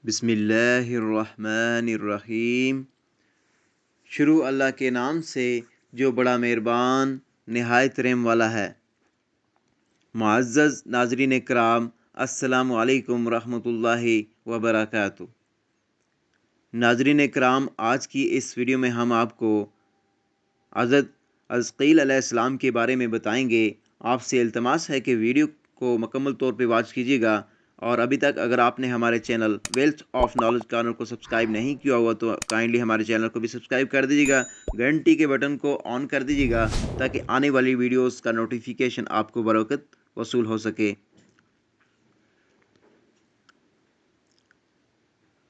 بسم اللہ الرحمن الرحیم۔ شروع اللہ کے نام سے جو بڑا مہربان نہایت رحم والا ہے۔ معزز ناظرین کرام، السلام علیکم ورحمۃ اللہ وبرکاتہ۔ ناظرین کرام، آج کی اس ویڈیو میں ہم آپ کو حضرت عزقیل علیہ السلام کے بارے میں بتائیں گے۔ آپ سے التماس ہے کہ ویڈیو کو مکمل طور پہ واچ کیجیے گا، اور ابھی تک اگر آپ نے ہمارے channel wealth of knowledge corner کو سبسکرائب نہیں کیا ہوا تو کائنڈلی ہمارے چینل کو بھی سبسکرائب کر دیجیے گا، گھنٹی کے بٹن کو آن کر دیجیے گا تاکہ آنے والی ویڈیوز کا نوٹیفیکیشن آپ کو بروقت وصول ہو سکے۔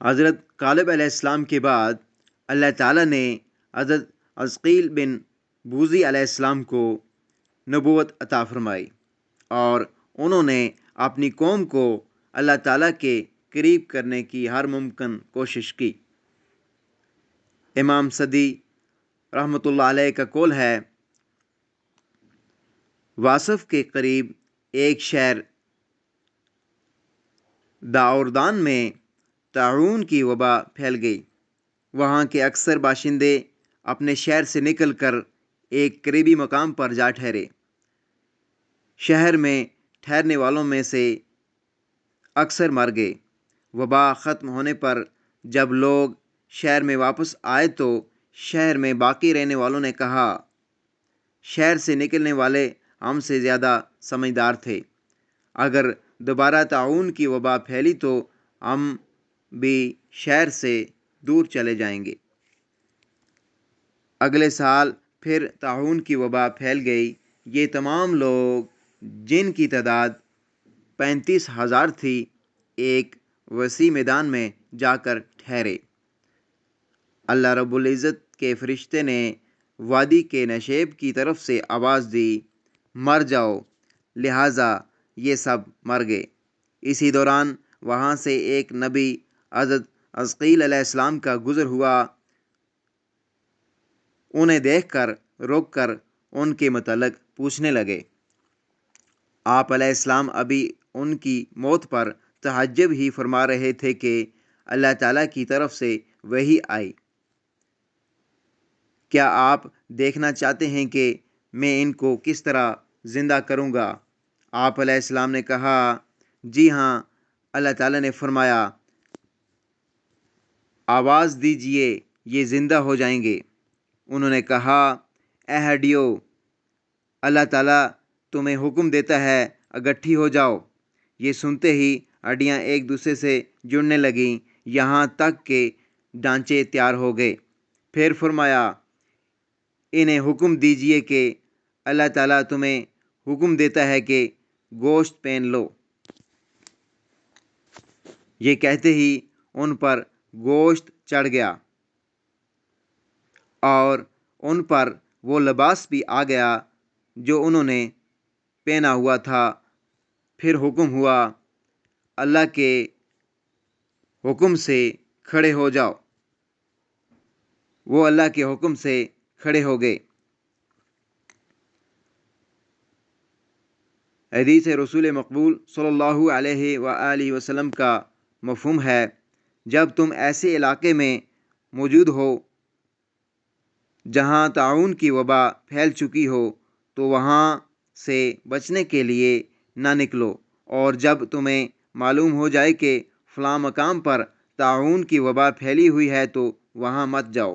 حضرت کالب علیہ السلام کے بعد اللہ تعالیٰ نے حضرت عزقیل بن بوزی علیہ السلام کو نبوت عطا فرمائی، اور انہوں نے اپنی قوم کو اللہ تعالیٰ کے قریب کرنے کی ہر ممکن کوشش کی۔ امام صدی رحمۃ اللہ علیہ کا قول ہے، واصف کے قریب ایک شہر داوردان میں طاعون کی وبا پھیل گئی۔ وہاں کے اکثر باشندے اپنے شہر سے نکل کر ایک قریبی مقام پر جا ٹھہرے۔ شہر میں ٹھہرنے والوں میں سے اکثر مر گئے۔ وبا ختم ہونے پر جب لوگ شہر میں واپس آئے تو شہر میں باقی رہنے والوں نے کہا، شہر سے نکلنے والے ہم سے زیادہ سمجھدار تھے، اگر دوبارہ طاعون کی وبا پھیلی تو ہم بھی شہر سے دور چلے جائیں گے۔ اگلے سال پھر طاعون کی وبا پھیل گئی۔ یہ تمام لوگ، جن کی تعداد 35,000 تھی، ایک وسیع میدان میں جا کر ٹھہرے۔ اللہ رب العزت کے فرشتے نے وادی کے نشیب کی طرف سے آواز دی، مر جاؤ، لہٰذا یہ سب مر گئے۔ اسی دوران وہاں سے ایک نبی حضرت عزقیل علیہ السلام کا گزر ہوا۔ انہیں دیکھ کر رک کر ان کے متعلق پوچھنے لگے۔ آپ علیہ السلام ابھی ان کی موت پر تعجب ہی فرما رہے تھے کہ اللہ تعالیٰ کی طرف سے وحی آئی۔ کیا آپ دیکھنا چاہتے ہیں کہ میں ان کو کس طرح زندہ کروں گا؟ آپ علیہ السلام نے کہا، جی ہاں۔ اللہ تعالیٰ نے فرمایا، آواز دیجئے، یہ زندہ ہو جائیں گے۔ انہوں نے کہا، اے ہڈیو، اللہ تعالیٰ تمہیں حکم دیتا ہے اکٹھی ہو جاؤ۔ یہ سنتے ہی ہڈیاں ایک دوسرے سے جڑنے لگیں، یہاں تک کہ ڈھانچے تیار ہو گئے۔ پھر فرمایا، انہیں حکم دیجئے کہ اللہ تعالیٰ تمہیں حکم دیتا ہے کہ گوشت پہن لو۔ یہ کہتے ہی ان پر گوشت چڑھ گیا، اور ان پر وہ لباس بھی آ گیا جو انہوں نے پہنا ہوا تھا۔ پھر حکم ہوا، اللہ کے حکم سے کھڑے ہو جاؤ۔ وہ اللہ کے حکم سے کھڑے ہو گئے۔ حدیث رسول مقبول صلی اللہ علیہ وآلہ وسلم کا مفہوم ہے، جب تم ایسے علاقے میں موجود ہو جہاں طاعون کی وبا پھیل چکی ہو تو وہاں سے بچنے کے لیے نہ نکلو، اور جب تمہیں معلوم ہو جائے کہ فلاں مقام پر طاعون کی وبا پھیلی ہوئی ہے تو وہاں مت جاؤ۔